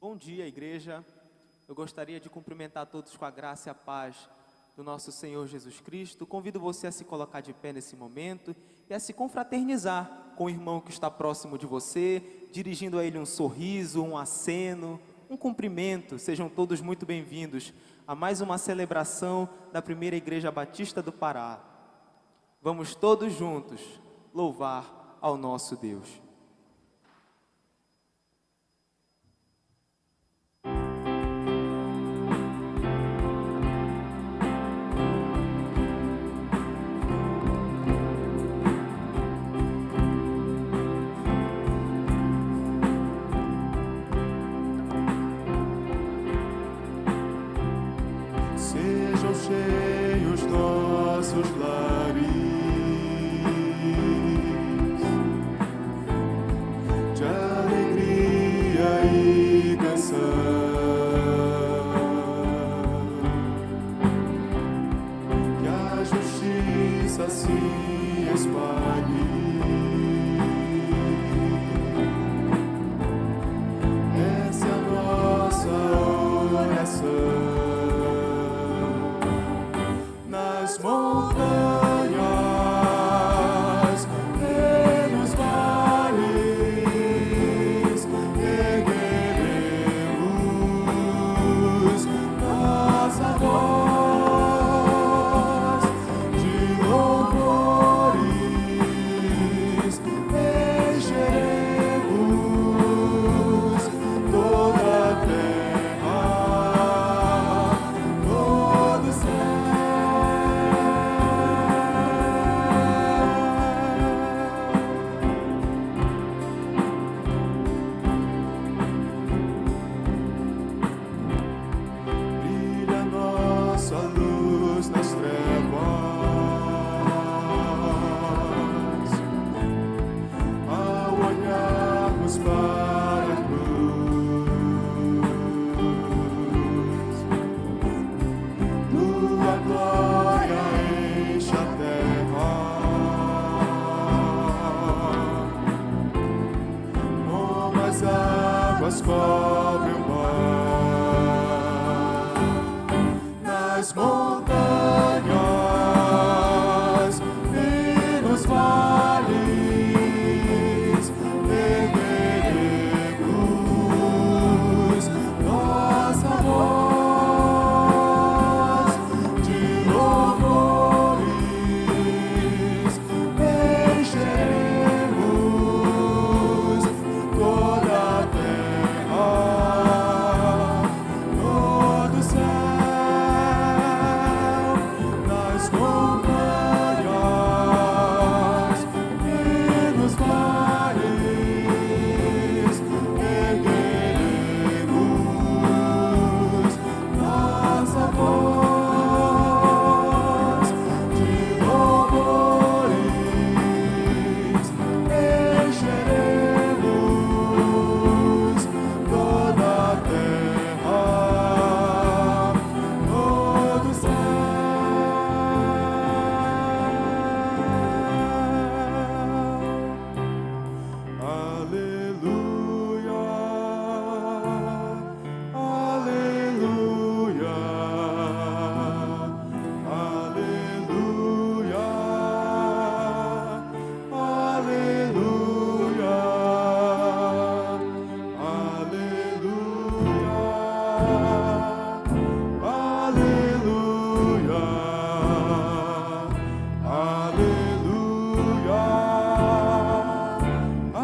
Bom dia, igreja. Eu gostaria de cumprimentar todos com a graça e a paz do nosso Senhor Jesus Cristo. Convido você a se colocar de pé nesse momento e a se confraternizar com o irmão que está próximo de você, dirigindo a ele um sorriso, um aceno, um cumprimento. Sejam todos muito bem-vindos a mais uma celebração da Primeira Igreja Batista do Pará. Vamos todos juntos louvar ao nosso Deus. Sejam cheios nossos lares de alegria e canção, que a justiça se espalhe. Essa é a nossa oração. Nas montanhas e nos vales ergueremos nossa voz de louvores, encheremos toda a terra, todo o céu. Brilha nossa luz nas trevas, ao olharmos para a cruz. Tua glória enche a terra, como as águas cobrem o mar. Nas montanhas e nos vales ergueremos nossa voz de louvores, encheremos toda a terra, todo o céu. Nas montanhas e nos vales ergueremos nossa voz de louvores, encheremos toda a terra, todo o céu. Aleluia, aleluia, aleluia, aleluia, aleluia, aleluia,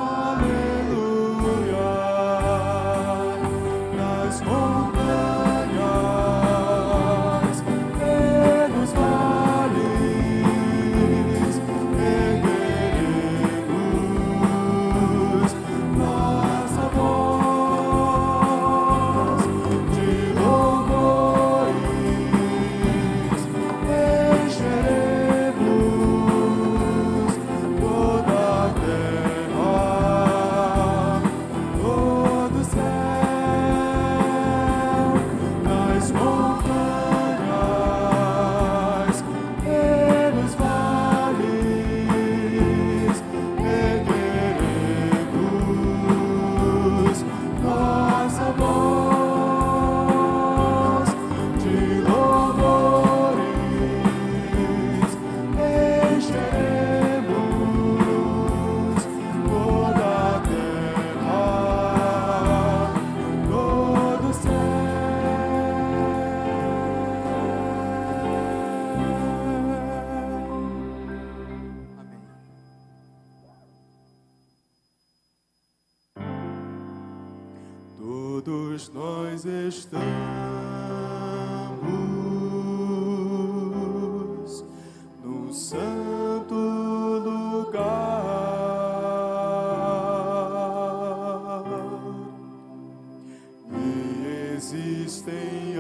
aleluia. Todos nós estamos num santo lugar, e existem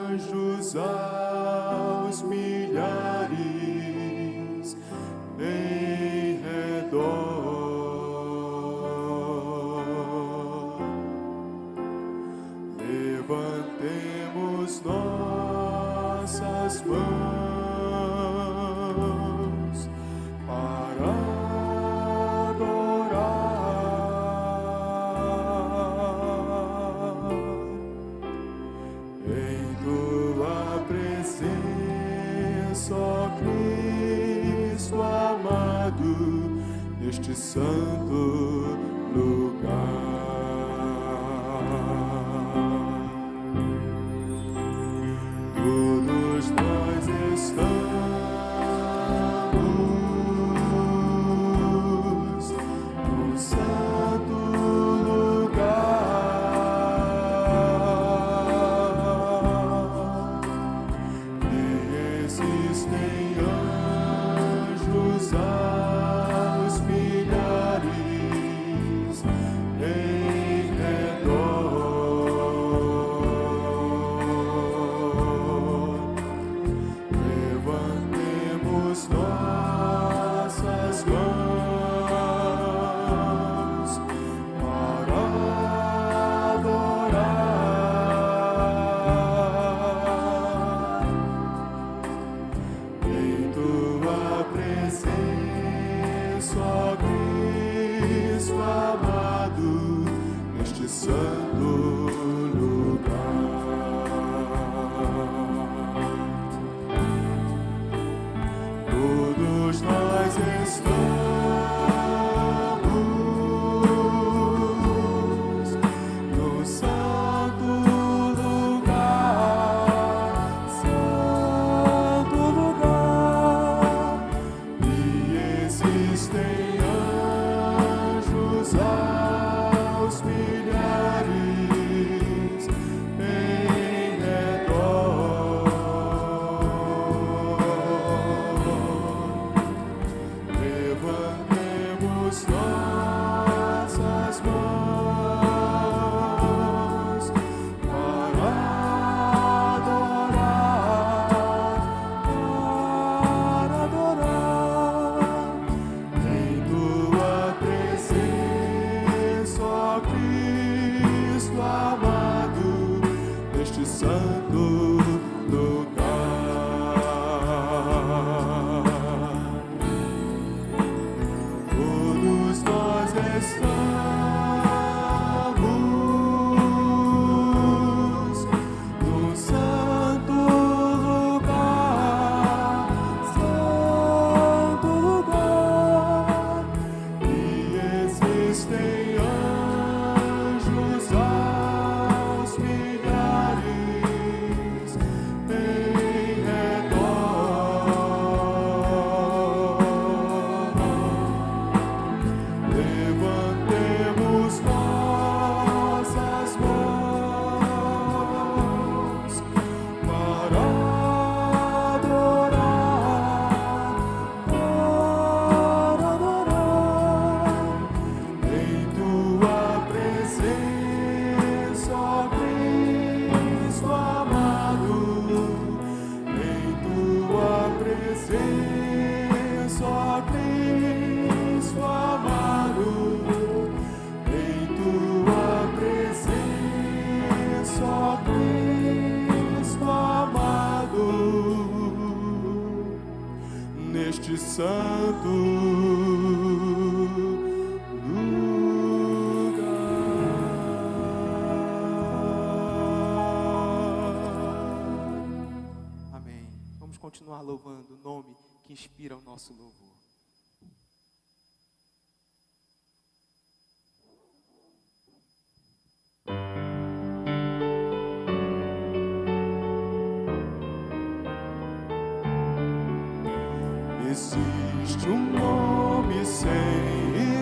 anjos aos milhares em redor. Levantemos nossas mãos para adorar em tua presença, ó Cristo amado, neste santo lugar. Todos nós estamos num santo lugar, e existem anjos aos milhares em redor. Levantemos nossas mãos para adorar em tua presença, ó Cristo amado, neste santo lugar. Todos nós estamos no santo lugar, e existem anjos aos milhares em redor. Levantemos nossas mãos para adorar em tua presença, ó Cristo amado, neste santo lugar. Todos nós estamos num santo lugar, e existem anjos aos milhares em redor. Levantemos nossas mãos para adorar em tua presença, ó Cristo amado, em tua presença, ó Cristo amado, em tua presença, ó Cristo amado, neste santo lugar. Amém. Vamos continuar louvando o nome que inspira o nosso louvor. Existe um nome sem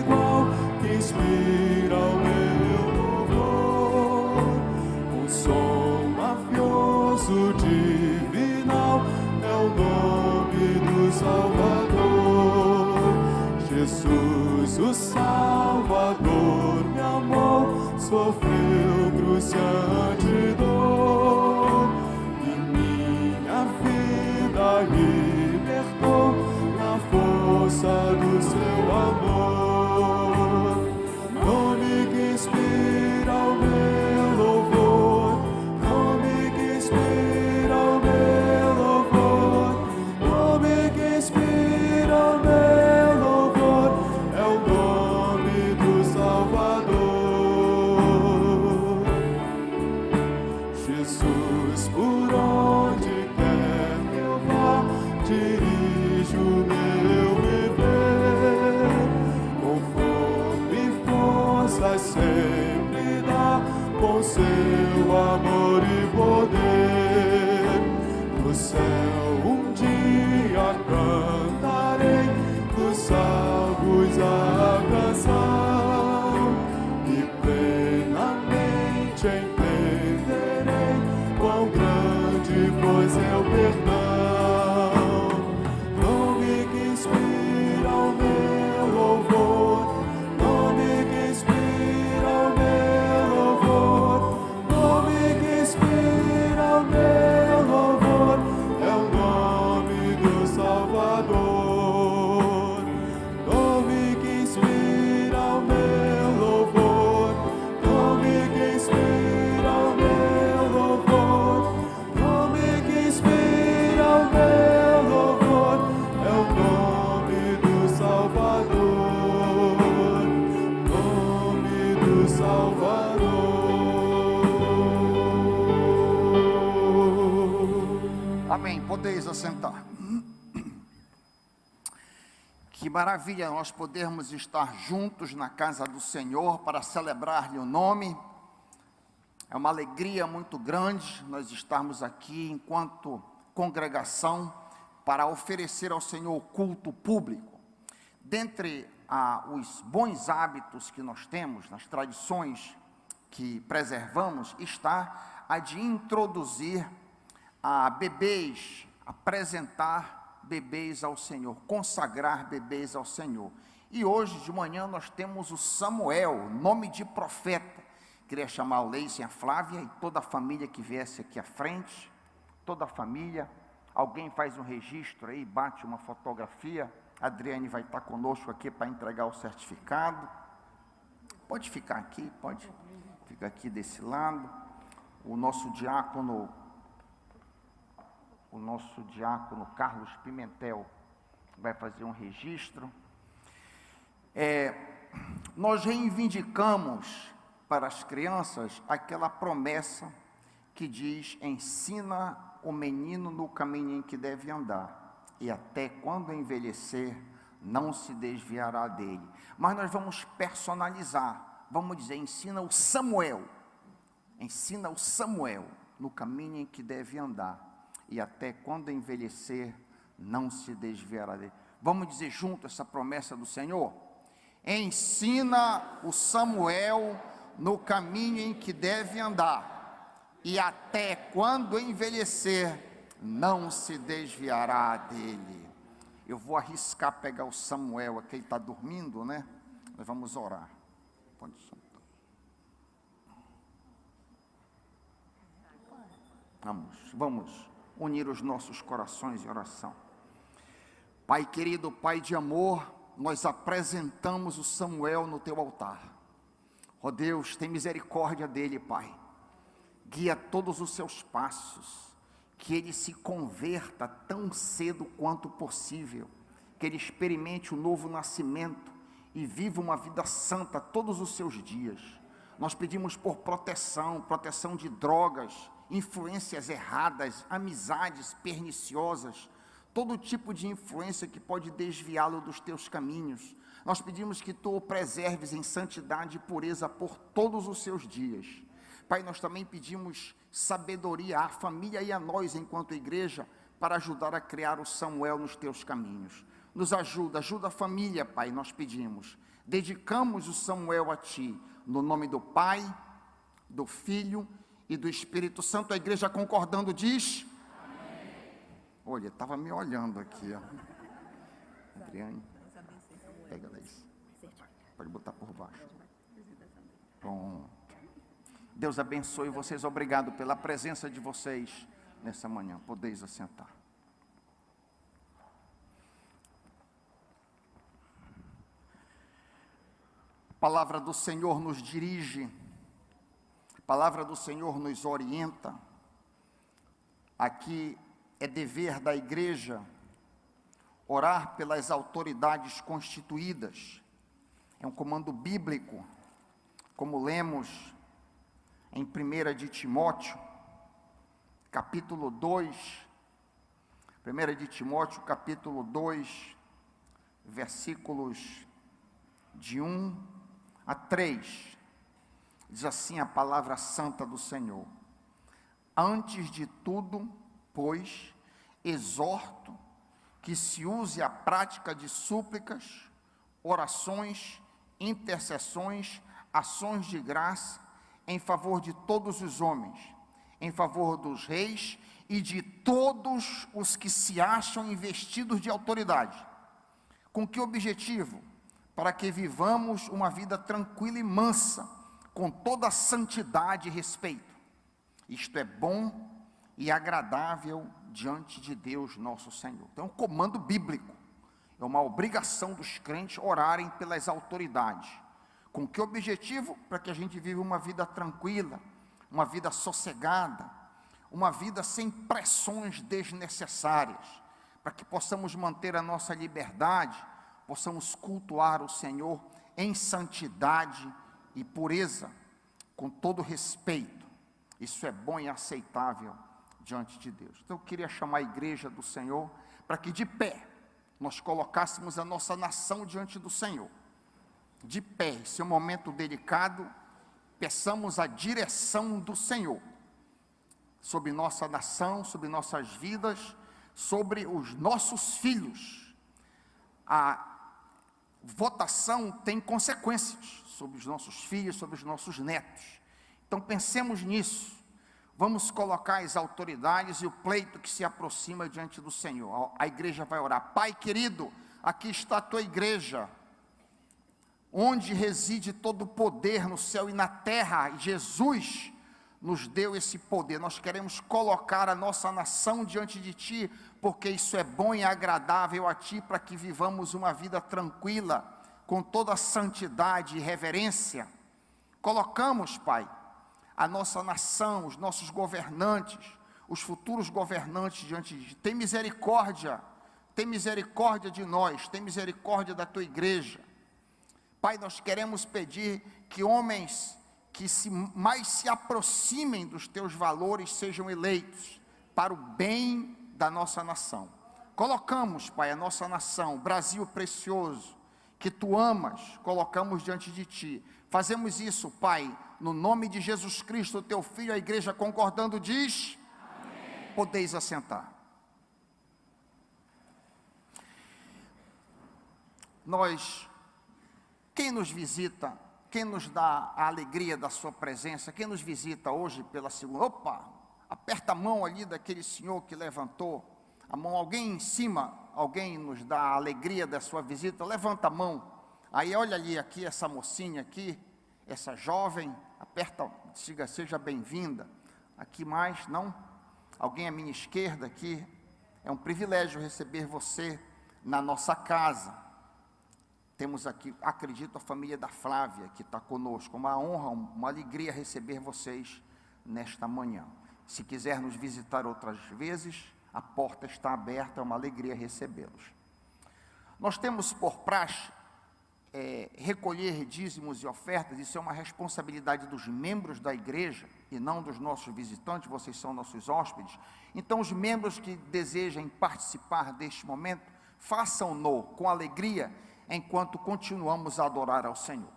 igual que inspira o meu louvor. Salvador me amou, sofreu cruciante dor, e minha vida libertou na força do seu amor. Nome que inspira o meu louvor, nome que inspira o meu louvor, nome que inspira o meu louvor, é o nome do Salvador. Jesus, por onde quer que eu vá, dirige o meu viver, conforto e força sempre dá, com seu amor e poder. No céu um dia cantarei, dos salvos a canção, e plenamente entenderei quão grande foi seu perdão. Nome que inspira o meu louvor, nome que inspira o meu louvor, nome que inspira o meu louvor, é o nome do Salvador. Nome que inspira o meu louvor, nome que inspira o meu louvor, nome que inspira o meu louvor, é o nome do Salvador, nome do Salvador. Amém. Podeis assentar. Que maravilha nós podermos estar juntos na casa do Senhor para celebrar-lhe o nome. É uma alegria muito grande nós estarmos aqui enquanto congregação para oferecer ao Senhor culto público. Dentre os bons hábitos que nós temos, nas tradições que preservamos, está a de introduzir a bebês, apresentar bebês ao Senhor, consagrar bebês ao Senhor. E hoje de manhã nós temos o Samuel, nome de profeta. Queria chamar o Leice e a Flávia e toda a família que viesse aqui à frente, toda a família. Alguém faz um registro aí, bate uma fotografia. A Adriane vai estar conosco aqui para entregar o certificado. Pode ficar aqui, pode ficar aqui desse lado. O nosso diácono Carlos Pimentel vai fazer um registro. Nós reivindicamos para as crianças aquela promessa que diz: ensina o menino no caminho em que deve andar, e até quando envelhecer não se desviará dele. Mas nós vamos personalizar, vamos dizer: ensina o Samuel no caminho em que deve andar, e até quando envelhecer não se desviará dele. Vamos dizer junto essa promessa do Senhor? Ensina o Samuel no caminho em que deve andar, e até quando envelhecer não se desviará dele. Eu vou arriscar pegar o Samuel aqui, ele está dormindo, né? Nós vamos orar. Pode sentar. Vamos unir os nossos corações em oração. Pai querido, Pai de amor, nós apresentamos o Samuel no teu altar. Ó Deus, tem misericórdia dele, Pai. Guia todos os seus passos, que ele se converta tão cedo quanto possível, que ele experimente o novo nascimento e viva uma vida santa todos os seus dias. Nós pedimos por proteção de drogas, influências erradas, amizades perniciosas, todo tipo de influência que pode desviá-lo dos teus caminhos. Nós pedimos que tu o preserves em santidade e pureza por todos os seus dias. Pai, nós também pedimos sabedoria à família e a nós enquanto igreja, para ajudar a criar o Samuel nos teus caminhos. Nos ajuda a família, Pai, nós pedimos. Dedicamos o Samuel a ti, no nome do Pai, do Filho e do Espírito Santo. A igreja concordando diz: amém. Olha, estava me olhando aqui, ó. Adriane, pega isso. Pode botar por baixo. Bom. Deus abençoe vocês. Obrigado pela presença de vocês nessa manhã. Podeis assentar. A palavra do Senhor nos dirige, a palavra do Senhor nos orienta. Aqui é dever da igreja orar pelas autoridades constituídas. É um comando bíblico, como lemos em 1 de Timóteo, capítulo 2, 1 de Timóteo, capítulo 2, versículos de 1 a 3, diz assim a palavra santa do Senhor: antes de tudo, pois, exorto que se use a prática de súplicas, orações, intercessões, ações de graça, em favor de todos os homens, em favor dos reis e de todos os que se acham investidos de autoridade. Com que objetivo? Para que vivamos uma vida tranquila e mansa, com toda a santidade e respeito. Isto é bom e agradável diante de Deus nosso Senhor. Então é um comando bíblico, é uma obrigação dos crentes orarem pelas autoridades. Com que objetivo? Para que a gente viva uma vida tranquila, uma vida sossegada, uma vida sem pressões desnecessárias, para que possamos manter a nossa liberdade, possamos cultuar o Senhor em santidade e pureza, com todo respeito. Isso é bom e aceitável diante de Deus. Então eu queria chamar a igreja do Senhor para que de pé nós colocássemos a nossa nação diante do Senhor. De pé, esse é um momento delicado, peçamos a direção do Senhor sobre nossa nação, sobre nossas vidas, sobre os nossos filhos. A votação tem consequências sobre os nossos filhos, sobre os nossos netos. Então pensemos nisso. Vamos colocar as autoridades e o pleito que se aproxima diante do Senhor. A igreja vai orar. Pai querido, aqui está a tua igreja, onde reside todo o poder no céu e na terra. Jesus nos deu esse poder. Nós queremos colocar a nossa nação diante de ti, porque isso é bom e agradável a ti, para que vivamos uma vida tranquila, com toda a santidade e reverência. Colocamos, Pai, a nossa nação, os nossos governantes, os futuros governantes diante de ti. Tem misericórdia de nós, tem misericórdia da tua igreja. Pai, nós queremos pedir que homens que mais se aproximem dos teus valores sejam eleitos para o bem da nossa nação. Colocamos, Pai, a nossa nação, Brasil precioso, que tu amas, colocamos diante de ti. Fazemos isso, Pai, no nome de Jesus Cristo, teu Filho. A igreja concordando diz: amém. Podeis assentar. Quem nos visita, quem nos dá a alegria da sua presença, quem nos visita hoje pela segunda, aperta a mão ali daquele senhor que levantou a mão, alguém em cima, alguém nos dá a alegria da sua visita, levanta a mão, aí olha ali, aqui essa mocinha aqui, essa jovem, aperta, diga, seja bem-vinda. Aqui mais, não? Alguém à minha esquerda aqui, é um privilégio receber você na nossa casa. Temos aqui, acredito, a família da Flávia, que está conosco. Uma honra, uma alegria receber vocês nesta manhã. Se quiser nos visitar outras vezes, a porta está aberta, é uma alegria recebê-los. Nós temos por praxe recolher dízimos e ofertas. Isso é uma responsabilidade dos membros da igreja e não dos nossos visitantes. Vocês são nossos hóspedes. Então, os membros que desejem participar deste momento, façam-no com alegria, enquanto continuamos a adorar ao Senhor.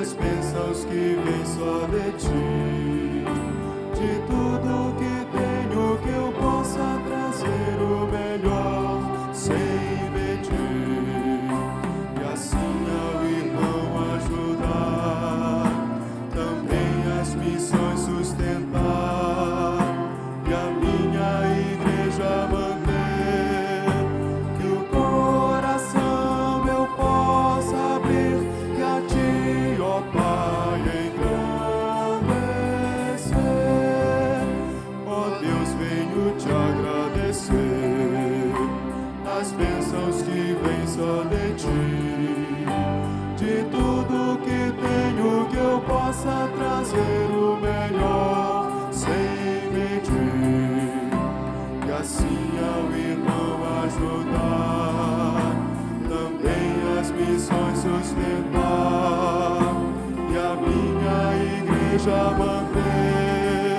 as bênçãos que vêm só de ti, de tudo que tenho que eu possa trazer o melhor sem medir, e assim ao irmão ajudar, também as missões sustentar, e a minha igreja manter, que o coração eu possa abrir, e a ti, ó Pai, engrandecer. Ó Deus, venho te agradecer as bênçãos que vêm só de ti, de tudo que tenho que eu possa trazer o melhor sem medir, e assim ao irmão ajudar, também as missões sustentar, e a minha igreja manter,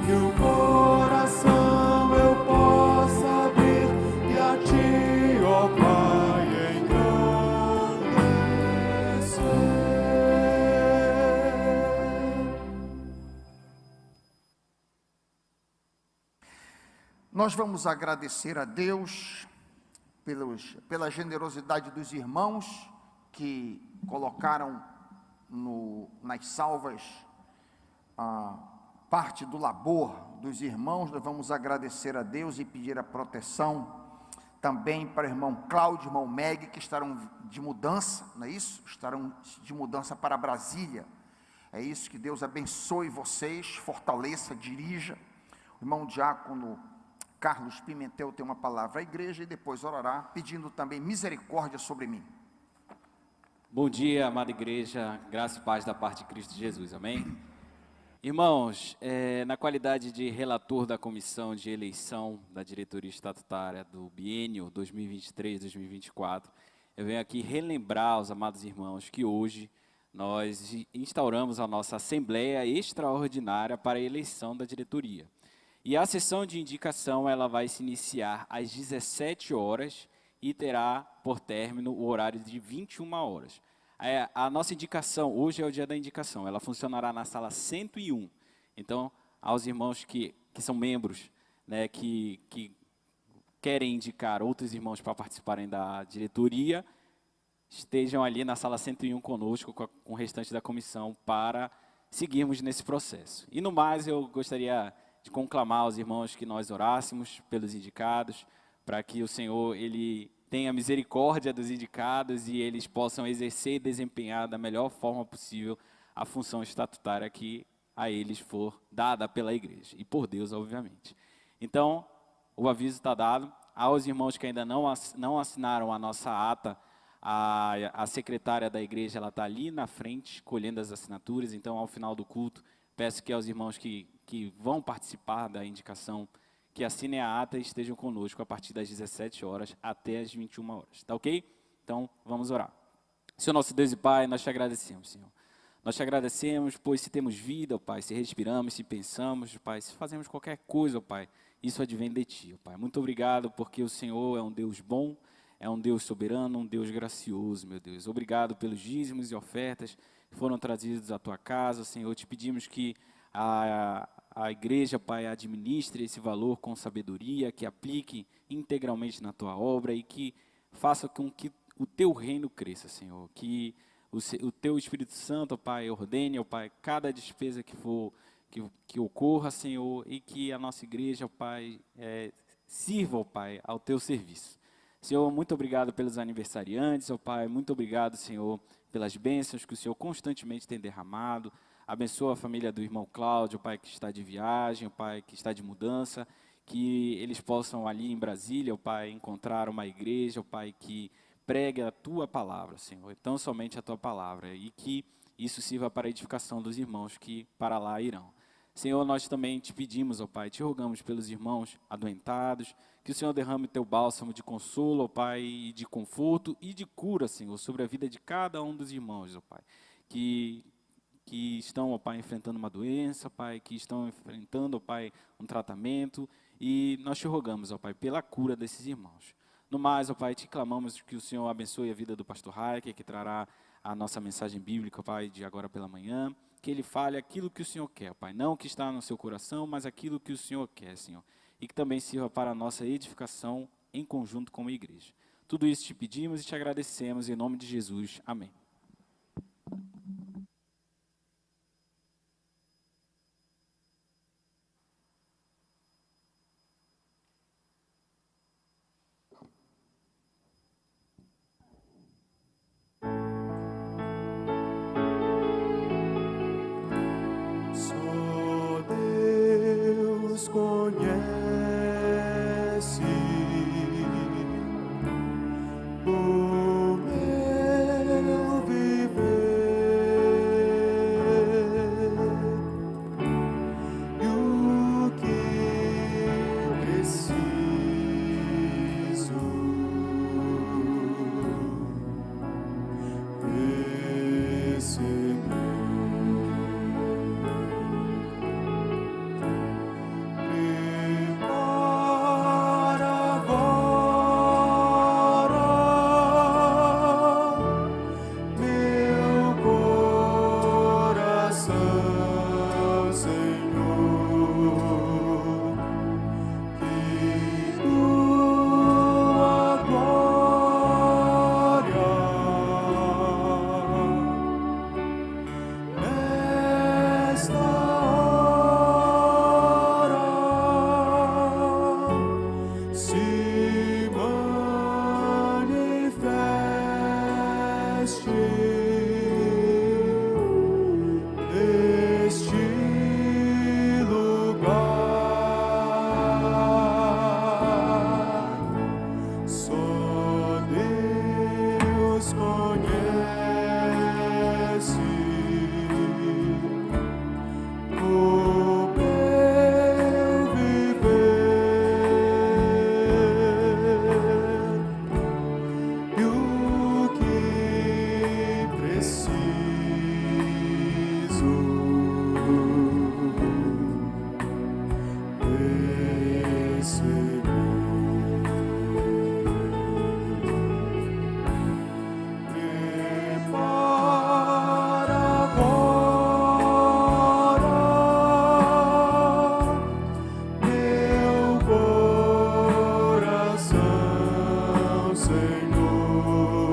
que o coração eu possa abrir, e a ti, ó Pai, engrandecer. Nós vamos agradecer a Deus pela generosidade dos irmãos que colocaram nas salvas a parte do labor dos irmãos. Nós vamos agradecer a Deus e pedir a proteção também para o irmão Cláudio e irmão Meg, que estarão de mudança, não é isso? Estarão de mudança para Brasília. É isso, que Deus abençoe vocês, fortaleça, dirija. O irmão diácono Carlos Pimentel tem uma palavra à igreja e depois orará, pedindo também misericórdia sobre mim. Bom dia, amada igreja, graça e paz da parte de Cristo Jesus, amém? Irmãos, na qualidade de relator da comissão de eleição da diretoria estatutária do biênio 2023-2024, eu venho aqui relembrar aos amados irmãos que hoje nós instauramos a nossa Assembleia Extraordinária para a eleição da diretoria. E a sessão de indicação ela vai se iniciar às 17 horas e terá por término o horário de 21 horas. A nossa indicação, hoje é o dia da indicação, ela funcionará na sala 101. Então, aos irmãos que são membros, né, que querem indicar outros irmãos para participarem da diretoria, estejam ali na sala 101 conosco, com o restante da comissão, para seguirmos nesse processo. E no mais, eu gostaria de conclamar aos irmãos que nós orássemos pelos indicados, para que o Senhor ele tenha misericórdia dos indicados e eles possam exercer e desempenhar da melhor forma possível a função estatutária que a eles for dada pela igreja, e por Deus, obviamente. Então, o aviso está dado. Aos irmãos que ainda não assinaram a nossa ata, a secretária da igreja ela está ali na frente, colhendo as assinaturas. Então, ao final do culto, peço que aos irmãos que vão participar da indicação, que assinem a ata e estejam conosco a partir das 17 horas até as 21 horas. Tá ok? Então, vamos orar. Senhor nosso Deus e Pai, nós te agradecemos, Senhor. Nós te agradecemos, pois se temos vida, ó Pai, se respiramos, se pensamos, Pai, se fazemos qualquer coisa, ó Pai, isso advém de Ti, ó Pai. Muito obrigado, porque o Senhor é um Deus bom, é um Deus soberano, um Deus gracioso, meu Deus. Obrigado pelos dízimos e ofertas que foram trazidos à Tua casa, Senhor. Te pedimos que a igreja, Pai, administre esse valor com sabedoria, que aplique integralmente na Tua obra e que faça com que o Teu reino cresça, Senhor. Que o Teu Espírito Santo, Pai, ordene, Pai, cada despesa que ocorra, Senhor, e que a nossa igreja, Pai, sirva, Pai, ao Teu serviço. Senhor, muito obrigado pelos aniversariantes, ó Pai, muito obrigado, Senhor, pelas bênçãos que o Senhor constantemente tem derramado. Abençoa a família do irmão Cláudio, Pai, que está de viagem, Pai, que está de mudança, que eles possam ali em Brasília, Pai, encontrar uma igreja, Pai, que pregue a Tua palavra, Senhor, tão somente a Tua palavra, e que isso sirva para a edificação dos irmãos que para lá irão. Senhor, nós também te pedimos, ó Pai, te rogamos pelos irmãos adoentados, que o Senhor derrame Teu bálsamo de consolo, ó Pai, e de conforto e de cura, Senhor, sobre a vida de cada um dos irmãos, ó Pai, que estão, ó Pai, enfrentando uma doença, Pai, que estão enfrentando, ó Pai, um tratamento, e nós te rogamos, ó Pai, pela cura desses irmãos. No mais, ó Pai, te clamamos que o Senhor abençoe a vida do pastor Raik, que trará a nossa mensagem bíblica, Pai, de agora pela manhã. Que Ele fale aquilo que o Senhor quer, Pai. Não o que está no seu coração, mas aquilo que o Senhor quer, Senhor. E que também sirva para a nossa edificação em conjunto como igreja. Tudo isso te pedimos e te agradecemos em nome de Jesus. Amém. Só Deus conhece o meu viver e o que preciso receber. Prepara agora meu coração, Senhor, que tua glória nesta hora se manifeste neste lugar. Só Deus conhece o meu viver e o que preciso receber. Prepara agora meu coração, Senhor,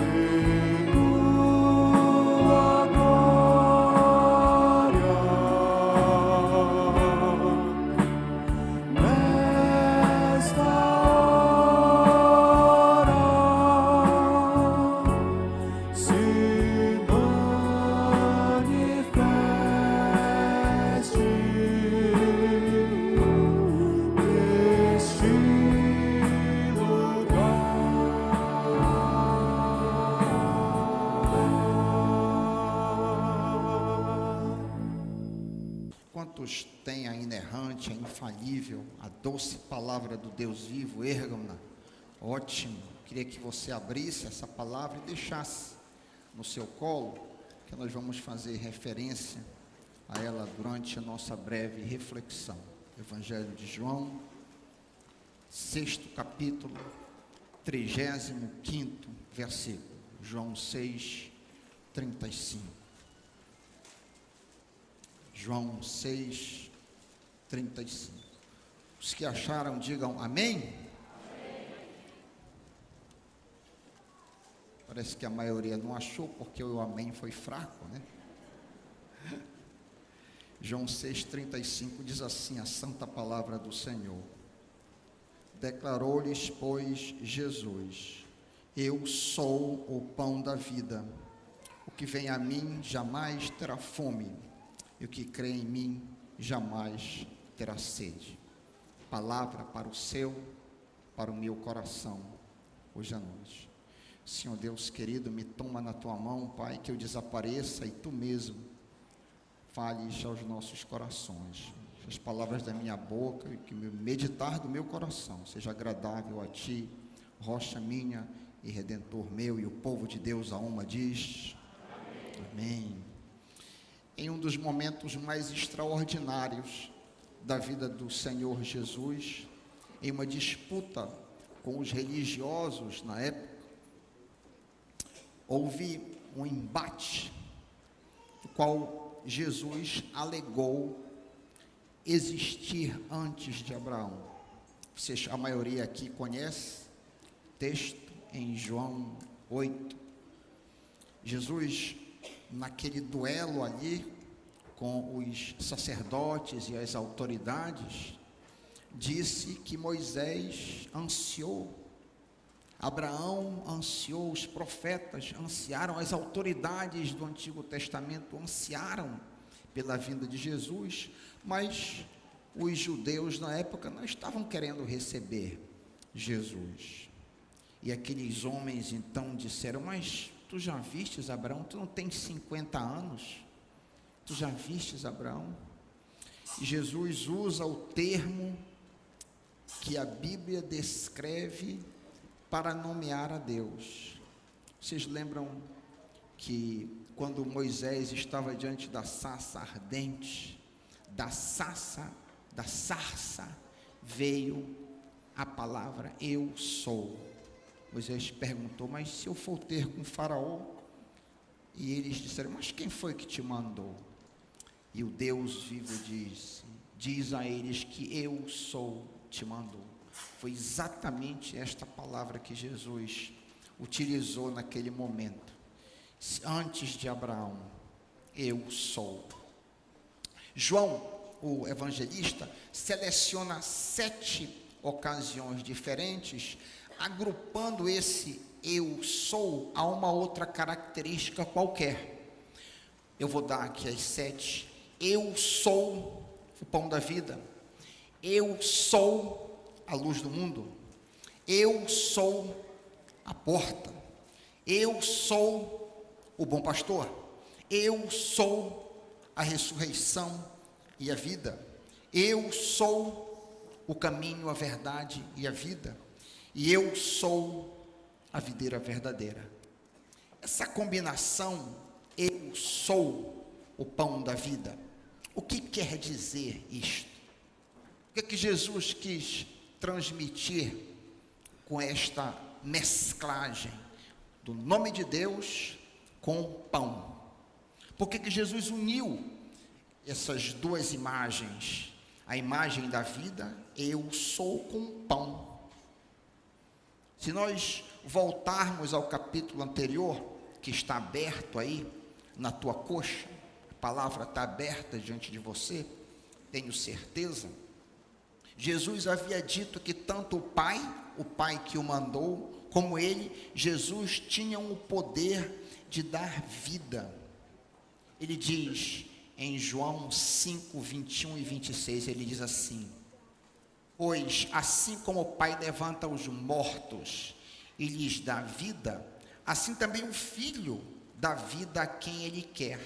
que tua glória nesta hora se manifeste neste lugar. Quantos têm a inerrante, a infalível, a doce palavra do Deus vivo, ergam-na? Ótimo, queria que você abrisse essa palavra e deixasse no seu colo, que nós vamos fazer referência a ela durante a nossa breve reflexão. Evangelho de João, 6º capítulo, 35º versículo. João 6, 35. João 6, 35. Os que acharam, digam amém. Parece que a maioria não achou, porque o amém foi fraco, né? João 6,35 diz assim a santa palavra do Senhor. Declarou-lhes, pois, Jesus: Eu sou o pão da vida. O que vem a mim jamais terá fome, e o que crê em mim jamais terá sede. Palavra para o seu, para o meu coração, hoje à noite. Senhor Deus querido, me toma na tua mão, Pai, que eu desapareça e tu mesmo fales aos nossos corações. Que as palavras da minha boca e que o meditar do meu coração seja agradável a ti, rocha minha e redentor meu. E o povo de Deus a uma diz: Amém. Em um dos momentos mais extraordinários da vida do Senhor Jesus, em uma disputa com os religiosos na época, houve um embate, no qual Jesus alegou existir antes de Abraão. Vocês, a maioria aqui conhece o texto em João 8. Jesus, naquele duelo ali com os sacerdotes e as autoridades, disse que Moisés ansiou, Abraão ansiou, os profetas ansiaram, as autoridades do Antigo Testamento ansiaram pela vinda de Jesus, mas os judeus na época não estavam querendo receber Jesus. E aqueles homens então disseram: mas tu já vistes Abraão? Tu não tens 50 anos? Tu já vistes Abraão? E Jesus usa o termo que a Bíblia descreve para nomear a Deus. Vocês lembram que quando Moisés estava diante da sarça ardente, da sarça veio a palavra eu sou. Moisés perguntou: mas se eu for ter com Faraó? E eles disseram: mas quem foi que te mandou? E o Deus vivo diz a eles que eu sou te mandou. Foi exatamente esta palavra que Jesus utilizou naquele momento. Antes de Abraão, eu sou. João, o evangelista, seleciona 7 ocasiões diferentes, agrupando esse eu sou a uma outra característica qualquer. Eu vou dar aqui as 7. Eu sou o pão da vida. Eu sou a luz do mundo. Eu sou a porta. Eu sou o bom pastor. Eu sou a ressurreição e a vida. Eu sou o caminho, a verdade e a vida. E eu sou a videira verdadeira. Essa combinação, eu sou o pão da vida. O que quer dizer isto? O que Jesus quis transmitir com esta mesclagem do nome de Deus com pão? Por que Jesus uniu essas duas imagens? A imagem da vida, eu sou com pão. Se nós voltarmos ao capítulo anterior, que está aberto aí na tua coxa, a palavra está aberta diante de você, tenho certeza. Jesus havia dito que tanto o Pai que o mandou, como ele, Jesus, tinham o poder de dar vida. Ele diz em João 5, 21 e 26, ele diz assim: pois assim como o Pai levanta os mortos e lhes dá vida, assim também o Filho dá vida a quem ele quer.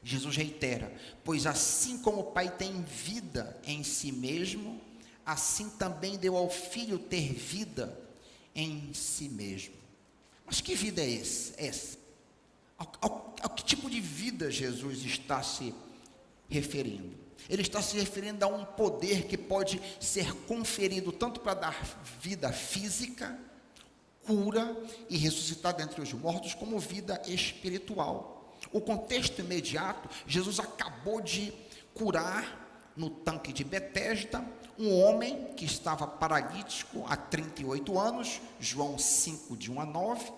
Jesus reitera: pois assim como o Pai tem vida em si mesmo, assim também deu ao Filho ter vida em si mesmo. Mas que vida é essa? Ao que tipo de vida Jesus está se referindo? Ele está se referindo a um poder que pode ser conferido tanto para dar vida física, cura e ressuscitar dentre os mortos, como vida espiritual. O contexto imediato: Jesus acabou de curar no tanque de Betesda um homem que estava paralítico há 38 anos, João 5, de 1 a 9,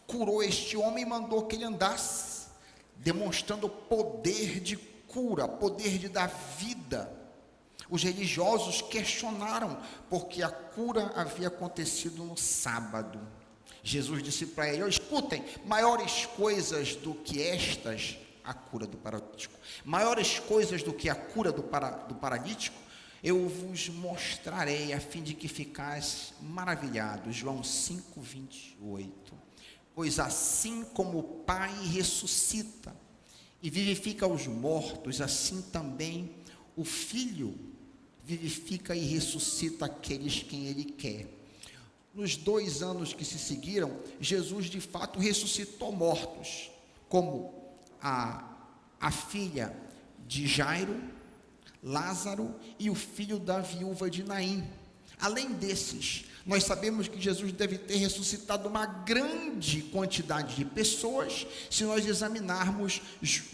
curou este homem e mandou que ele andasse, demonstrando poder de cura, poder de dar vida. Os religiosos questionaram porque a cura havia acontecido no sábado. Jesus disse para eles: escutem, maiores coisas do que estas, a cura do paralítico, maiores coisas do que a cura do paralítico, eu vos mostrarei, a fim de que ficais maravilhados. João 5, 28. Pois assim como o Pai ressuscita e vivifica os mortos, assim também o Filho vivifica e ressuscita aqueles quem Ele quer. Nos 2 anos que se seguiram, Jesus de fato ressuscitou mortos, como a filha de Jairo, Lázaro e o filho da viúva de Naim. Além desses, Nós sabemos que Jesus deve ter ressuscitado uma grande quantidade de pessoas, se nós examinarmos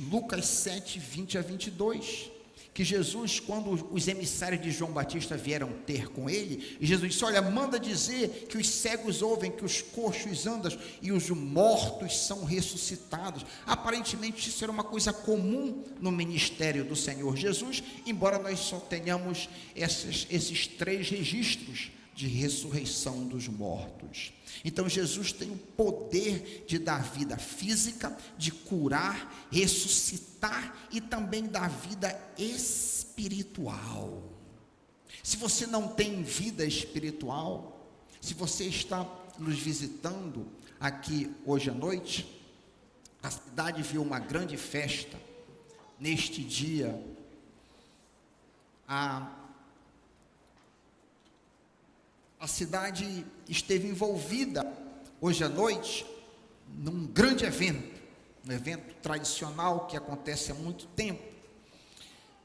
Lucas 7, 20 a 22, que Jesus, quando os emissários de João Batista vieram ter com ele, Jesus disse: olha, manda dizer que os cegos ouvem, que os coxos andam e os mortos são ressuscitados. Aparentemente isso era uma coisa comum no ministério do Senhor Jesus, embora nós só tenhamos esses 3 registros de ressurreição dos mortos. Então Jesus tem o poder de dar vida física, de curar, ressuscitar e também dar vida espiritual. Se você não tem vida espiritual, se você está nos visitando aqui hoje à noite, a cidade viu uma grande festa neste dia. A cidade esteve envolvida hoje à noite num grande evento, um evento tradicional que acontece há muito tempo.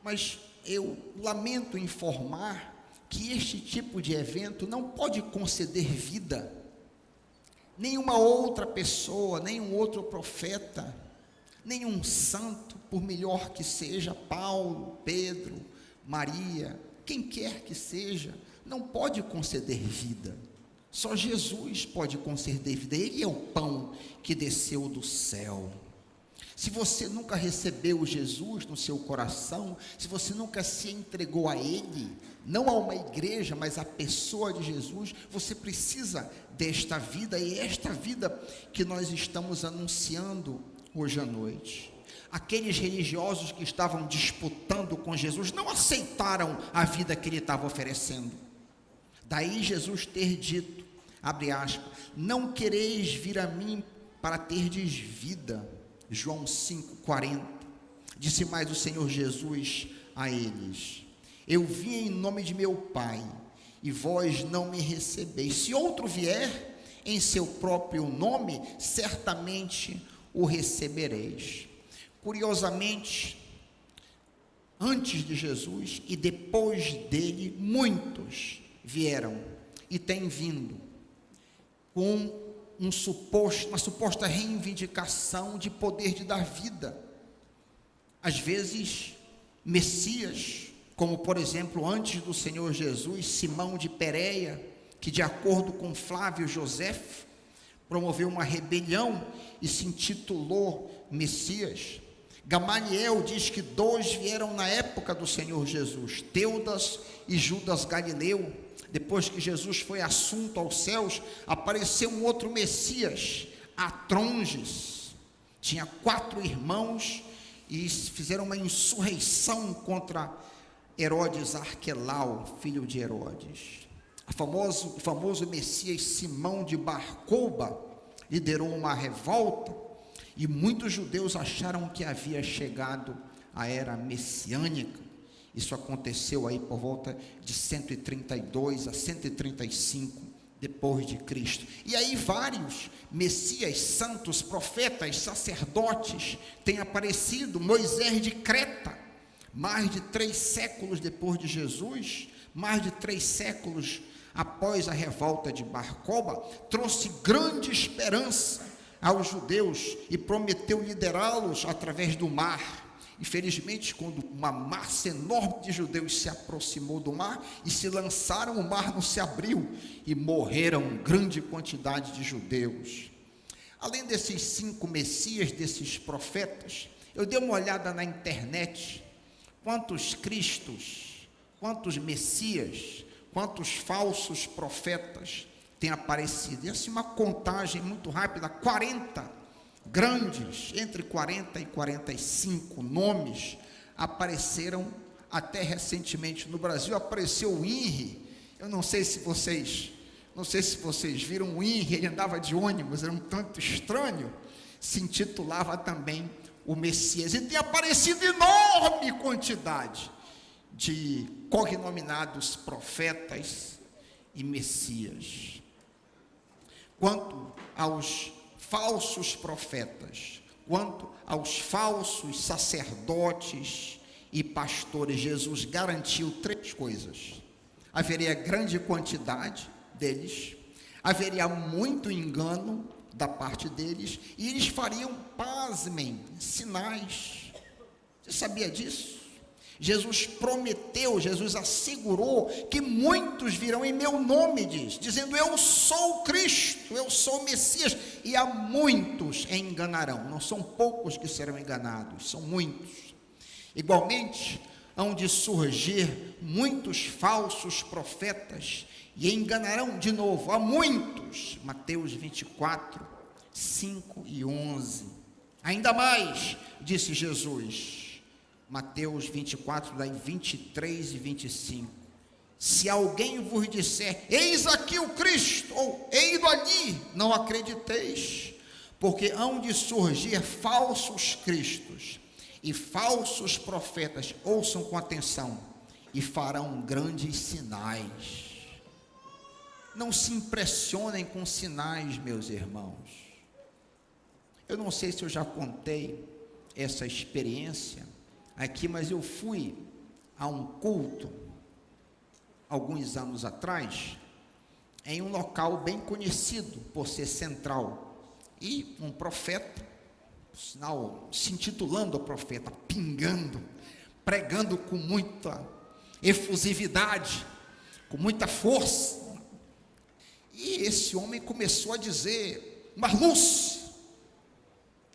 Mas eu lamento informar que este tipo de evento não pode conceder vida. Nenhuma outra pessoa, nenhum outro profeta, nenhum santo, por melhor que seja, Paulo, Pedro, Maria, quem quer que seja, não pode conceder vida. Só Jesus pode conceder vida. Ele é o pão que desceu do céu. Se você nunca recebeu Jesus no seu coração, se você nunca se entregou a Ele, não a uma igreja, mas à pessoa de Jesus, você precisa desta vida, e é esta vida que nós estamos anunciando hoje à noite. Aqueles religiosos que estavam disputando com Jesus não aceitaram a vida que Ele estava oferecendo. Daí Jesus ter dito, abre aspas, não quereis vir a mim para terdes vida. João 5,40. Disse mais o Senhor Jesus a eles: eu vim em nome de meu Pai, e vós não me recebeis. Se outro vier em seu próprio nome, certamente o recebereis. Curiosamente, antes de Jesus e depois dele, muitos vieram e têm vindo com uma suposta reivindicação de poder de dar vida. Às vezes, Messias, como por exemplo, antes do Senhor Jesus, Simão de Pérea, que de acordo com Flávio Josefo, promoveu uma rebelião e se intitulou Messias. Gamaliel diz que 2 vieram na época do Senhor Jesus, Teudas e Judas Galileu. Depois que Jesus foi assunto aos céus, apareceu um outro Messias, Atronges. Tinha 4 irmãos e fizeram uma insurreição contra Herodes Arquelau, filho de Herodes. O famoso Messias Simão de Barcoba liderou uma revolta e muitos judeus acharam que havia chegado a era messiânica. Isso aconteceu aí por volta de 132 a 135 depois de Cristo. E aí vários messias, santos, profetas, sacerdotes têm aparecido. Moisés de Creta, mais de 3 séculos depois de Jesus, mais de 3 séculos após a revolta de Barcoba, trouxe grande esperança aos judeus e prometeu liderá-los através do mar. Infelizmente, quando uma massa enorme de judeus se aproximou do mar e se lançaram, o mar não se abriu e morreram grande quantidade de judeus. Além desses 5 messias, desses profetas, eu dei uma olhada na internet, quantos cristos, quantos messias, quantos falsos profetas têm aparecido. E assim, uma contagem muito rápida, 40 grandes, entre 40 e 45 nomes apareceram até recentemente no Brasil. Apareceu o INRI. Eu não sei se vocês viram o INRI, ele andava de ônibus, era um tanto estranho, se intitulava também o Messias, e tem aparecido enorme quantidade de cognominados profetas e Messias. Quanto aos falsos profetas, quanto aos falsos sacerdotes e pastores, Jesus garantiu 3 coisas: haveria grande quantidade deles, haveria muito engano da parte deles, e eles fariam, pasmem, sinais. Você sabia disso? Jesus prometeu, Jesus assegurou que muitos virão em meu nome, dizendo: eu sou o Cristo, eu sou o Messias, e a muitos enganarão. Não são poucos que serão enganados, são muitos. Igualmente, hão de surgir muitos falsos profetas, e enganarão de novo a muitos. Mateus 24, 5 e 11. Ainda mais, disse Jesus, Mateus 24, daí 23 e 25. Se alguém vos disser: eis aqui o Cristo, ou ei-lo ali, não acrediteis, porque hão de surgir falsos cristos e falsos profetas, ouçam com atenção, e farão grandes sinais. Não se impressionem com sinais, meus irmãos. Eu não sei se eu já contei essa experiência aqui, mas eu fui a um culto alguns anos atrás, em um local bem conhecido por ser central, e um profeta, por sinal, se intitulando profeta, pingando, pregando com muita efusividade, com muita força, e esse homem começou a dizer uma luz,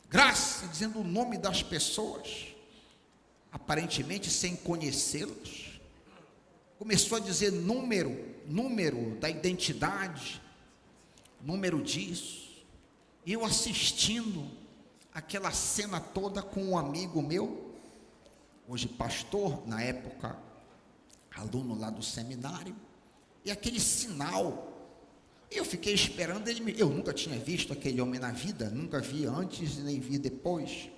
graça, dizendo o nome das pessoas, aparentemente sem conhecê-las. Começou a dizer número da identidade, número disso. E eu assistindo aquela cena toda com um amigo meu, hoje pastor, na época aluno lá do seminário, e aquele sinal. Eu fiquei esperando ele. Eu nunca tinha visto aquele homem na vida, nunca vi antes e nem vi depois.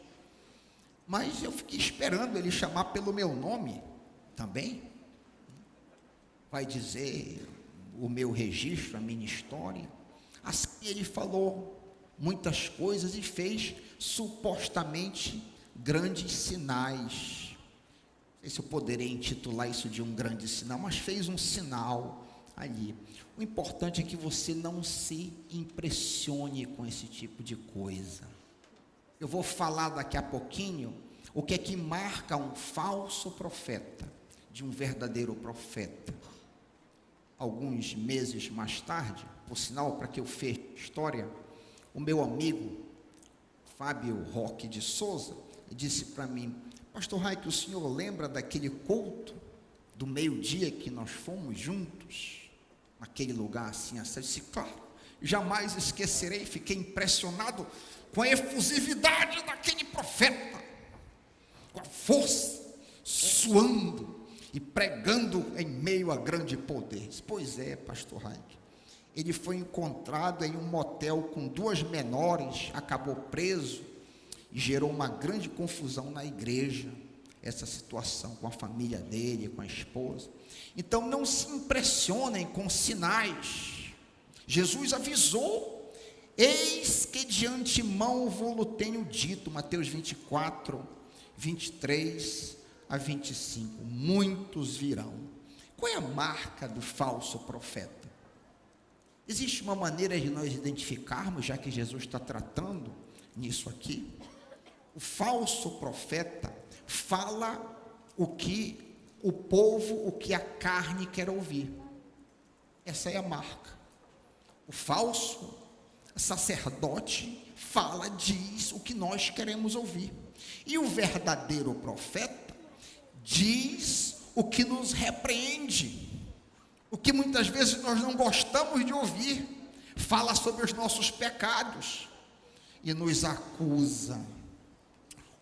Mas eu fiquei esperando ele chamar pelo meu nome também. Vai dizer o meu registro, a minha história. Assim ele falou muitas coisas e fez supostamente grandes sinais. Não sei se eu poderia intitular isso de um grande sinal, mas fez um sinal ali. O importante é que você não se impressione com esse tipo de coisa. Eu vou falar daqui a pouquinho o que é que marca um falso profeta de um verdadeiro profeta. Alguns meses mais tarde, por sinal, para que eu feche a história, o meu amigo Fábio Roque de Souza disse para mim: pastor Raik, o senhor lembra daquele culto do meio-dia que nós fomos juntos, naquele lugar assim? Eu disse: claro, jamais esquecerei. Fiquei impressionado com a efusividade daquele profeta, com a força, suando e pregando em meio a grande poder. Pois é, pastor Raik, ele foi encontrado em um motel com duas menores, acabou preso e gerou uma grande confusão na igreja, essa situação com a família dele, com a esposa. Então não se impressionem com sinais. Jesus avisou: eis que de antemão vou-lo tenho dito, Mateus 24, 23 a 25, muitos virão. Qual é a marca do falso profeta? Existe uma maneira de nós identificarmos, já que Jesus está tratando nisso aqui. O falso profeta fala o que o povo, o que a carne quer ouvir. Essa é a marca. O falso sacerdote fala, diz o que nós queremos ouvir. E o verdadeiro profeta diz o que nos repreende, o que muitas vezes nós não gostamos de ouvir. Fala sobre os nossos pecados e nos acusa.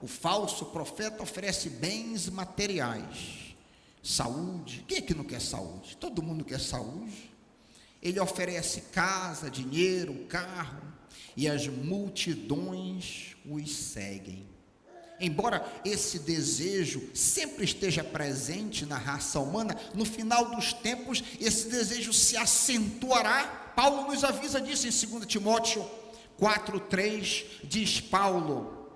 O falso profeta oferece bens materiais, saúde. Quem é que não quer saúde? Todo mundo quer saúde. Ele oferece casa, dinheiro, carro, e as multidões os seguem. Embora esse desejo sempre esteja presente na raça humana, no final dos tempos esse desejo se acentuará. Paulo nos avisa disso em 2 Timóteo 4:3, diz Paulo: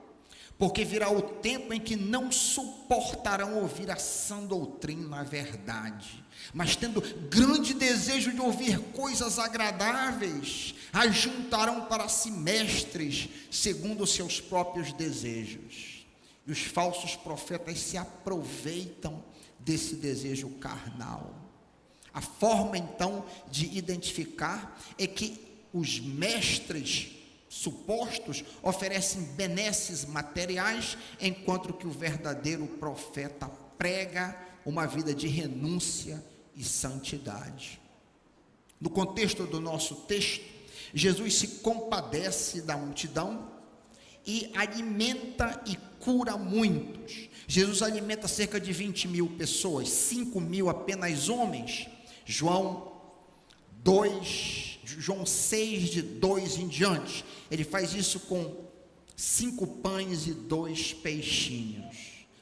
porque virá o tempo em que não suportarão ouvir a sã doutrina, a verdade, mas tendo grande desejo de ouvir coisas agradáveis, ajuntarão para si mestres, segundo os seus próprios desejos. E os falsos profetas se aproveitam desse desejo carnal. A forma então de identificar é que os mestres supostos oferecem benesses materiais, enquanto que o verdadeiro profeta prega uma vida de renúncia e santidade. No contexto do nosso texto, Jesus se compadece da multidão e alimenta e cura muitos. Jesus alimenta cerca de 20.000 pessoas, 5.000 apenas homens. João 6, de 2 em diante, ele faz isso com 5 pães e 2 peixinhos.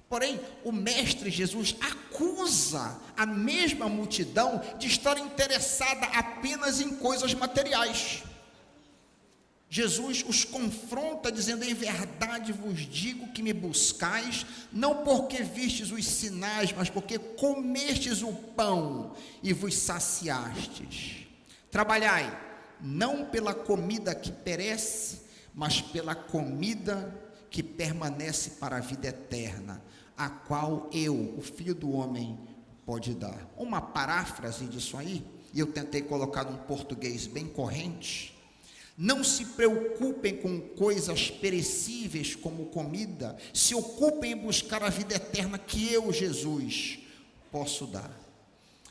Porém, o mestre Jesus acusa a mesma multidão de estar interessada apenas em coisas materiais. Jesus os confronta dizendo: em verdade vos digo que me buscais, não porque vistes os sinais, mas porque comestes o pão e vos saciastes. Trabalhai, não pela comida que perece, mas pela comida que permanece para a vida eterna, a qual eu, o Filho do Homem, pode dar. Uma paráfrase disso aí, e eu tentei colocar num português bem corrente: não se preocupem com coisas perecíveis como comida, se ocupem em buscar a vida eterna que eu, Jesus, posso dar.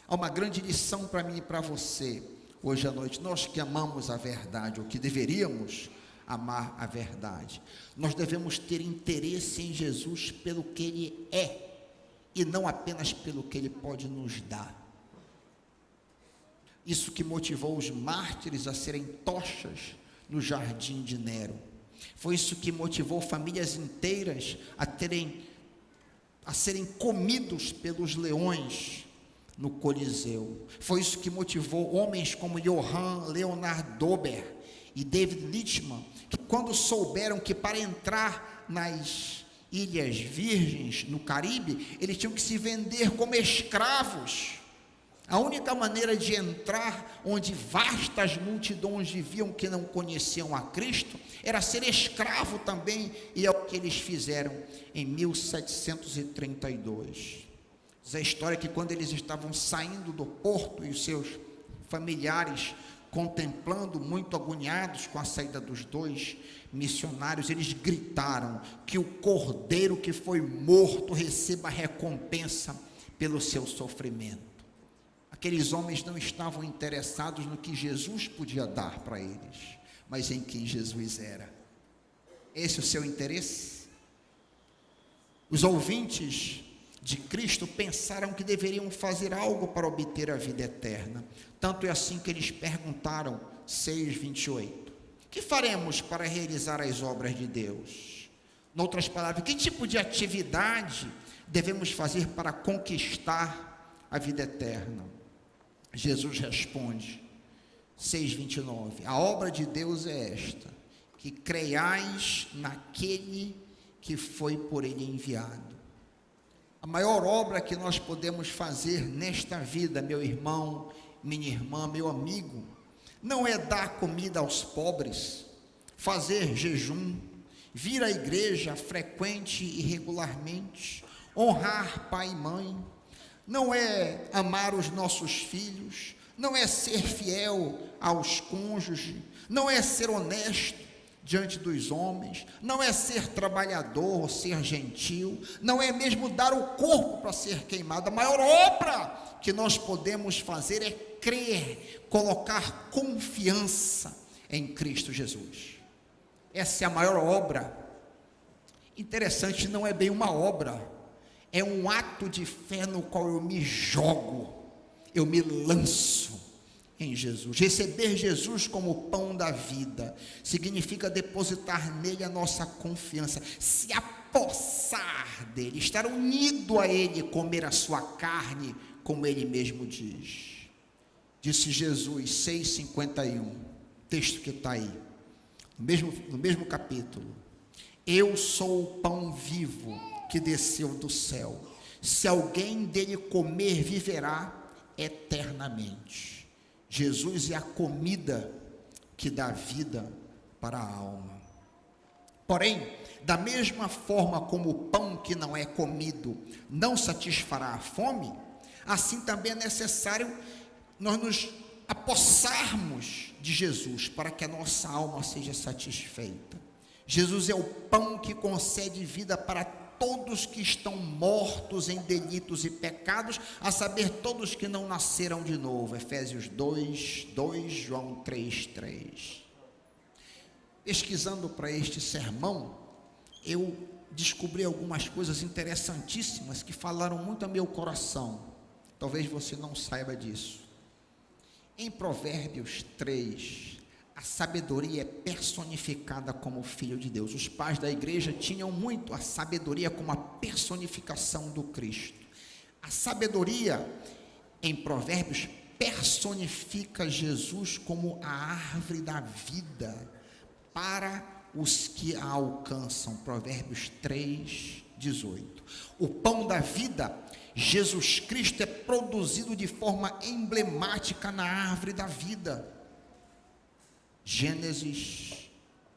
Há uma grande lição para mim e para você hoje à noite. Nós que amamos a verdade, ou que deveríamos amar a verdade, nós devemos ter interesse em Jesus pelo que Ele é, e não apenas pelo que Ele pode nos dar. Isso que motivou os mártires a serem tochas no jardim de Nero. Foi isso que motivou famílias inteiras a serem comidos pelos leões no Coliseu. Foi isso que motivou homens como Johann Leonhard Dober e David Lichtman, que quando souberam que para entrar nas Ilhas Virgens, no Caribe, eles tinham que se vender como escravos. A única maneira de entrar onde vastas multidões viviam que não conheciam a Cristo, era ser escravo também, e é o que eles fizeram em 1732. Diz a história que quando eles estavam saindo do porto e os seus familiares contemplando, muito agoniados com a saída dos 2 missionários, eles gritaram: que o cordeiro que foi morto receba recompensa pelo seu sofrimento. Aqueles homens não estavam interessados no que Jesus podia dar para eles, mas em quem Jesus era. Esse é o seu interesse? Os ouvintes de Cristo pensaram que deveriam fazer algo para obter a vida eterna. Tanto é assim que eles perguntaram, 6:28, que faremos para realizar as obras de Deus? Em outras palavras, que tipo de atividade devemos fazer para conquistar a vida eterna? Jesus responde, 6:29, a obra de Deus é esta, que creiais naquele que foi por ele enviado. A maior obra que nós podemos fazer nesta vida, meu irmão, minha irmã, meu amigo, não é dar comida aos pobres, fazer jejum, vir à igreja frequente e regularmente, honrar pai e mãe, não é amar os nossos filhos, não é ser fiel aos cônjuges, não é ser honesto diante dos homens, não é ser trabalhador ou ser gentil, não é mesmo dar o corpo para ser queimado. A maior obra que nós podemos fazer é crer, colocar confiança em Cristo Jesus. Essa é a maior obra. Interessante, não é bem uma obra, é um ato de fé no qual eu me jogo, eu me lanço em Jesus. Receber Jesus como o pão da vida significa depositar nele a nossa confiança, se apossar dele, estar unido a ele, comer a sua carne, como ele mesmo diz. Disse Jesus, 6:51, texto que está aí, no mesmo capítulo: Eu sou o pão vivo que desceu do céu. Se alguém dele comer, viverá eternamente. Jesus é a comida que dá vida para a alma. Porém, da mesma forma como o pão que não é comido não satisfará a fome, assim também é necessário nós nos apossarmos de Jesus para que a nossa alma seja satisfeita. Jesus é o pão que concede vida para todos que estão mortos em delitos e pecados, a saber, todos que não nasceram de novo. Efésios 2:2, João 3:3. Pesquisando para este sermão, eu descobri algumas coisas interessantíssimas que falaram muito ao meu coração. Talvez você não saiba disso. Em Provérbios 3, a sabedoria é personificada como Filho de Deus. Os pais da igreja tinham muito a sabedoria como a personificação do Cristo. A sabedoria, em Provérbios, personifica Jesus como a árvore da vida para os que a alcançam. Provérbios 3:18. O pão da vida, Jesus Cristo, é produzido de forma emblemática na árvore da vida. Gênesis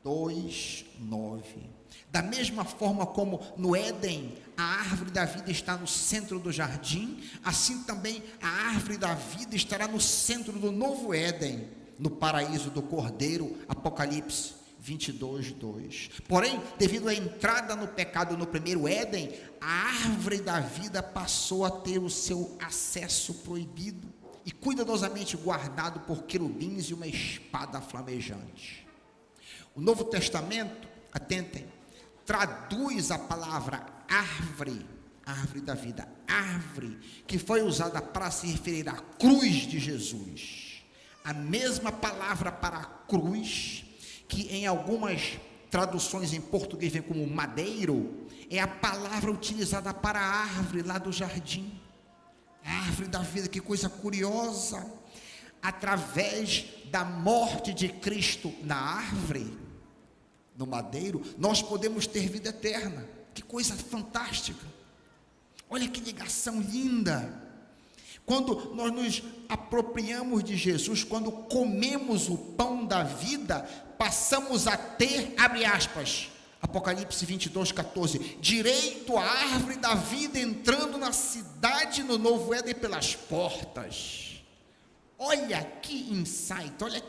2:9. Da mesma forma como no Éden a árvore da vida está no centro do jardim, assim também a árvore da vida estará no centro do novo Éden, no paraíso do Cordeiro. Apocalipse 22:2. Porém, devido à entrada no pecado no primeiro Éden, a árvore da vida passou a ter o seu acesso proibido e cuidadosamente guardado por querubins e uma espada flamejante. O Novo Testamento, atentem, traduz a palavra árvore, árvore da vida, árvore, que foi usada para se referir à cruz de Jesus. A mesma palavra para a cruz, que em algumas traduções em português vem como madeiro, é a palavra utilizada para a árvore lá do jardim. A árvore da vida, que coisa curiosa. Através da morte de Cristo na árvore, no madeiro, nós podemos ter vida eterna. Que coisa fantástica. Olha que ligação linda. Quando nós nos apropriamos de Jesus, quando comemos o pão da vida, passamos a ter, abre aspas, Apocalipse 22:14, direito à árvore da vida, entrando na cidade, no novo Éden, pelas portas. Olha que insight, olha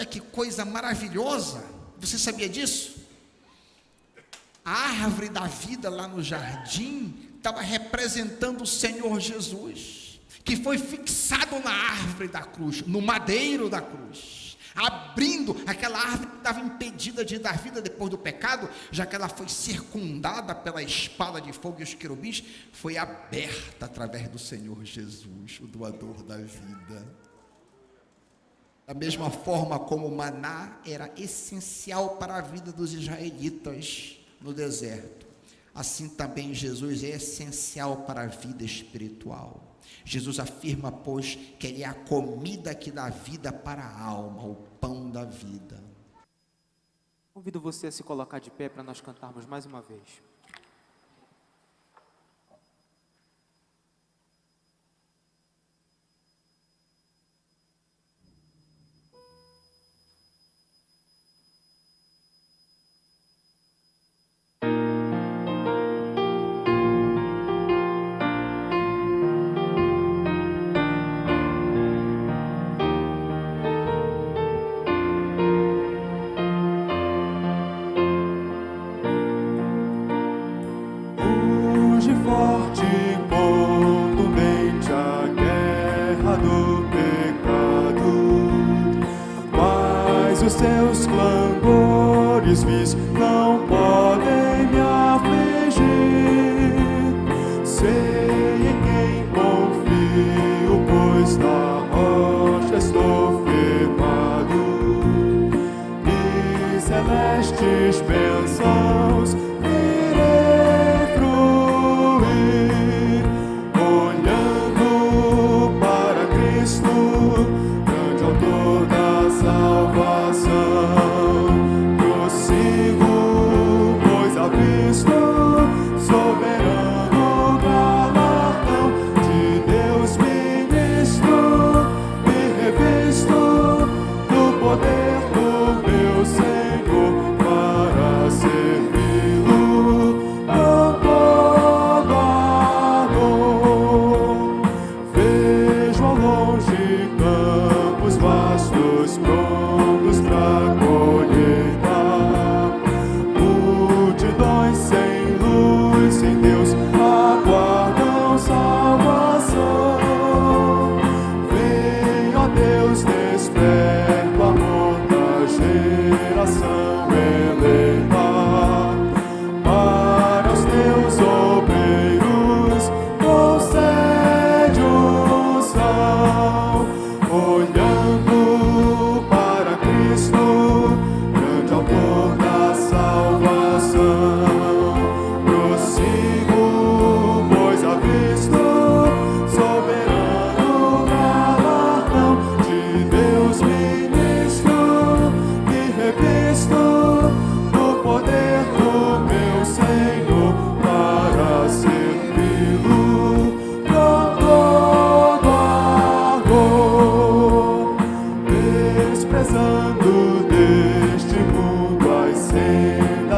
que coisa maravilhosa. Você sabia disso? A árvore da vida lá no jardim estava representando o Senhor Jesus, que foi fixado na árvore da cruz, no madeiro da cruz, abrindo aquela árvore que estava impedida de dar vida depois do pecado, já que ela foi circundada pela espada de fogo e os querubins, foi aberta através do Senhor Jesus, o doador da vida. Da mesma forma como o maná era essencial para a vida dos israelitas no deserto, assim também Jesus é essencial para a vida espiritual. Jesus afirma, pois, que Ele é a comida que dá vida para a alma, o pão da vida. Convido você a se colocar de pé para nós cantarmos mais uma vez. Os teus clamores vis não podem me afligir. Sei em quem confio, pois na rocha estou firmado. E celestes bênçãos irei fruir, olhando para Cristo, grande autor da salvação. Prossigo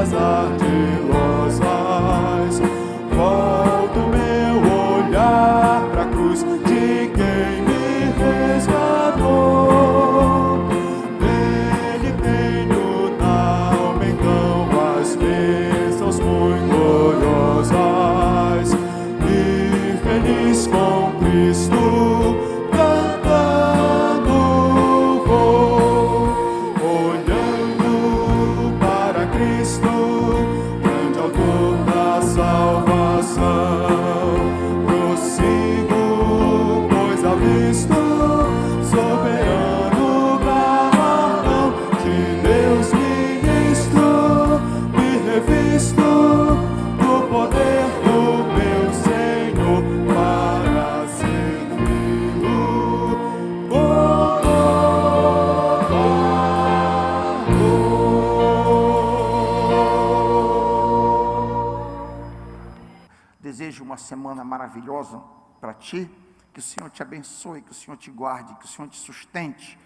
sombras ardilosas. Volto meu olhar pra cruz de quem me resgatou. Nele tenho na alma então as bênçãos muito gloriosas. E feliz com Cristo cantando vou, olhando para Cristo, grande autor da salvação. Prossigo, pois avisto, soberano galardão de Deus ministro, me revisto do poder do meu Senhor para servi-lo. Desejo uma semana maravilhosa para ti, que o Senhor te abençoe, que o Senhor te guarde, que o Senhor te sustente,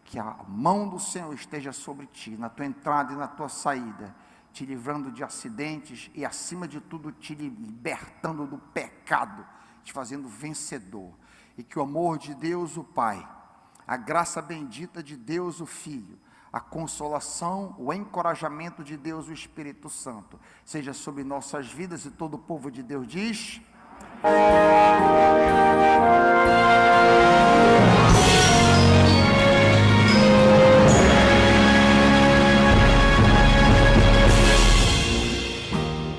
que a mão do Senhor esteja sobre ti, na tua entrada e na tua saída, te livrando de acidentes e, acima de tudo, te libertando do pecado, te fazendo vencedor. E que o amor de Deus, o Pai, a graça bendita de Deus, o Filho, a consolação, o encorajamento de Deus, o Espírito Santo, seja sobre nossas vidas, e todo o povo de Deus diz...